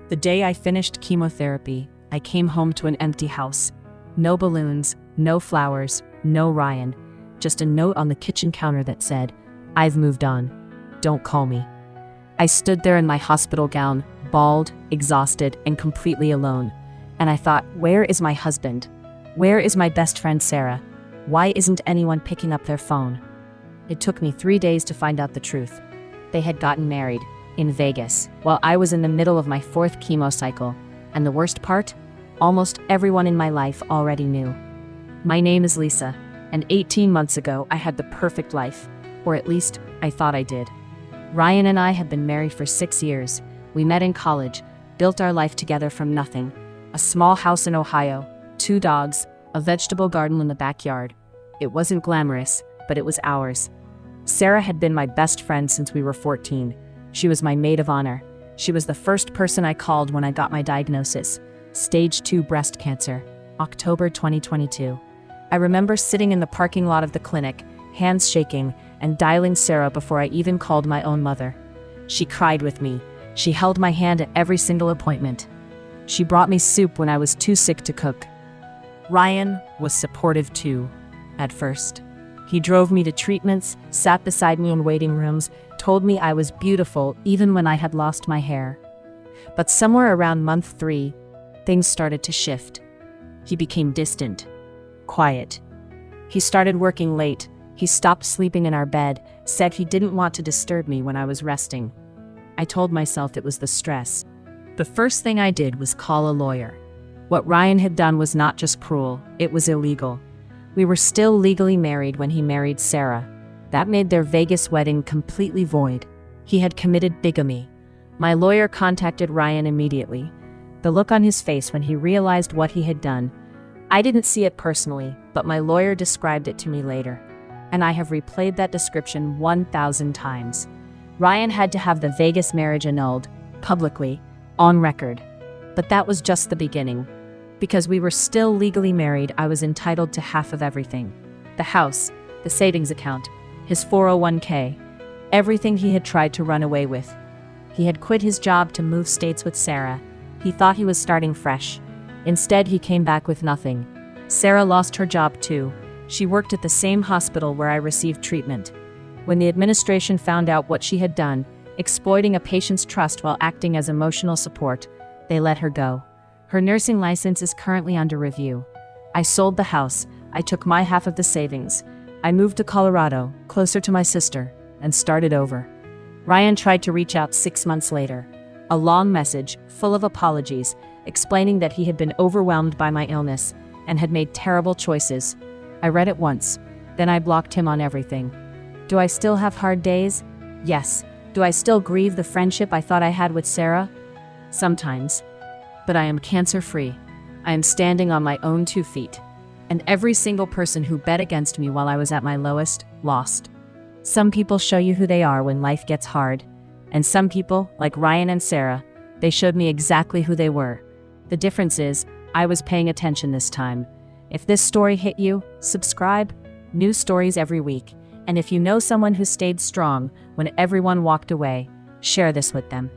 The day I finished chemotherapy, I came home to an empty house. No balloons, no flowers, no Ryan. Just a note on the kitchen counter that said, "I've moved on. Don't call me." I stood there in my hospital gown, bald, exhausted, and completely alone. And I thought, where is my husband? Where is my best friend Sarah? Why isn't anyone picking up their phone? It took me 3 days to find out the truth. They had gotten married in Vegas while I was in the middle of my 4th chemo cycle. And the worst part? Almost everyone in my life already knew. My name is Lisa, and 18 months ago I had the perfect life, or at least I thought I did. Ryan and I had been married for 6 years. We met in college, built our life together from nothing. A small house in Ohio, 2 dogs, a vegetable garden in the backyard. It wasn't glamorous, but it was ours. Sarah had been my best friend since we were 14. She was my maid of honor. She was the first person I called when I got my diagnosis. Stage 2 breast cancer, October 2022. I remember sitting in the parking lot of the clinic, hands shaking, and dialing Sarah before I even called my own mother. She cried with me. She held my hand at every single appointment. She brought me soup when I was too sick to cook. Ryan was supportive too, at first. He drove me to treatments, sat beside me in waiting rooms, told me I was beautiful even when I had lost my hair. But somewhere around month 3, things started to shift. He became distant, quiet. He started working late. He stopped sleeping in our bed, said he didn't want to disturb me when I was resting. I told myself it was the stress. The first thing I did was call a lawyer. What Ryan had done was not just cruel, it was illegal. We were still legally married when he married Sarah. That made their Vegas wedding completely void. He had committed bigamy. My lawyer contacted Ryan immediately. The look on his face when he realized what he had done. I didn't see it personally, but my lawyer described it to me later. And I have replayed that description 1,000 times. Ryan had to have the Vegas marriage annulled, publicly, on record. But that was just the beginning. Because we were still legally married, I was entitled to half of everything. The house, the savings account, his 401k, everything he had tried to run away with. He had quit his job to move states with Sarah. He thought he was starting fresh. Instead, he came back with nothing. Sarah lost her job too. She worked at the same hospital where I received treatment. When the administration found out what she had done, exploiting a patient's trust while acting as emotional support, they let her go. Her nursing license is currently under review. I sold the house. I took my half of the savings. I moved to Colorado, closer to my sister, and started over. Ryan tried to reach out 6 months later. A long message, full of apologies, explaining that he had been overwhelmed by my illness and had made terrible choices. I read it once, then I blocked him on everything. Do I still have hard days? Yes. Do I still grieve the friendship I thought I had with Sarah? Sometimes. But I am cancer-free. I am standing on my own 2 feet. And every single person who bet against me while I was at my lowest, lost. Some people show you who they are when life gets hard. And some people, like Ryan and Sarah, they showed me exactly who they were. The difference is, I was paying attention this time. If this story hit you, subscribe. New stories every week. And if you know someone who stayed strong when everyone walked away, share this with them.